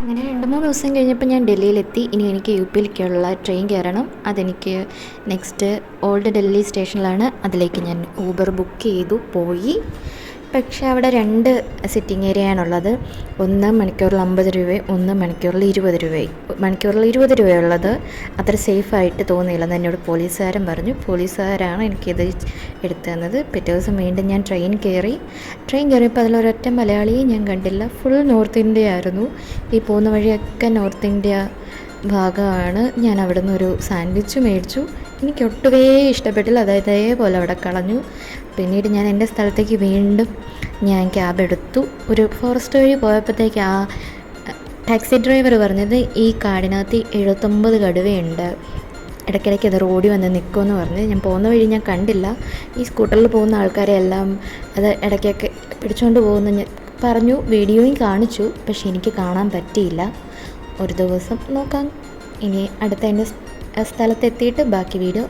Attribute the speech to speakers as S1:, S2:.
S1: അങ്ങനെ 2-3 ദിവസം കഴിഞ്ഞപ്പോൾ ഞാൻ ഡൽഹിയിലെത്തി. ഇനി എനിക്ക് യു പിയിലേക്കുള്ള ട്രെയിൻ കയറണം. അതെനിക്ക് നെക്സ്റ്റ് ഓൾഡ് ഡൽഹി സ്റ്റേഷനിലാണ്. അതിലേക്ക് ഞാൻ ഊബർ ബുക്ക് ചെയ്തു പോയി. പക്ഷേ അവിടെ 2 സിറ്റിംഗ് ഏരിയയാണുള്ളത്. ഒന്ന് മണിക്കൂറിൽ 50 രൂപയും ഒന്ന് മണിക്കൂറിൽ 20 രൂപയും. മണിക്കൂറിൽ 20 രൂപയുള്ളത് അത്ര സേഫായിട്ട് തോന്നിയില്ലെന്ന് എന്നോട് പോലീസുകാരൻ പറഞ്ഞു. പോലീസുകാരാണ് എനിക്കിത് എടുത്തു തന്നത്. പിറ്റേ ദിവസം വീണ്ടും ഞാൻ ട്രെയിൻ കയറിയപ്പോൾ അതിലൊരൊറ്റ മലയാളിയെ ഞാൻ കണ്ടില്ല. ഫുൾ നോർത്ത് ഇന്ത്യ ആയിരുന്നു. ഈ പോകുന്ന വഴിയൊക്കെ നോർത്ത് ഇന്ത്യ ഭാഗമാണ്. ഞാൻ അവിടെ നിന്ന് ഒരു സാൻഡ്വിച്ച് മേടിച്ചു. എനിക്ക് ഒട്ടുമേ ഇഷ്ടപ്പെട്ടില്ല. അതേപോലെ അവിടെ കളഞ്ഞു. പിന്നീട് ഞാൻ എൻ്റെ സ്ഥലത്തേക്ക് വീണ്ടും ഞാൻ ക്യാബ് എടുത്തു. ഒരു ഫോറസ്റ്റ് വഴി പോയപ്പോഴത്തേക്ക് ആ ടാക്സി ഡ്രൈവർ പറഞ്ഞത് ഈ കാടിനകത്ത് 79 കടുവയുണ്ട്, ഇടയ്ക്കിടയ്ക്ക് അത് റോഡിൽ വന്ന് നിൽക്കുമെന്ന് പറഞ്ഞ്. ഞാൻ പോകുന്ന വഴി ഞാൻ കണ്ടില്ല. ഈ സ്കൂട്ടറിൽ പോകുന്ന ആൾക്കാരെ എല്ലാം അത് ഇടയ്ക്കൊക്കെ പിടിച്ചുകൊണ്ട് പോകുന്ന പറഞ്ഞു. വീഡിയോയും കാണിച്ചു. പക്ഷെ എനിക്ക് കാണാൻ പറ്റിയില്ല. ഒരു ദിവസം നോക്കാം. ഇനി അടുത്ത എൻ്റെ സ്ഥലത്തെത്തിയിട്ട് ബാക്കി വീഡിയോ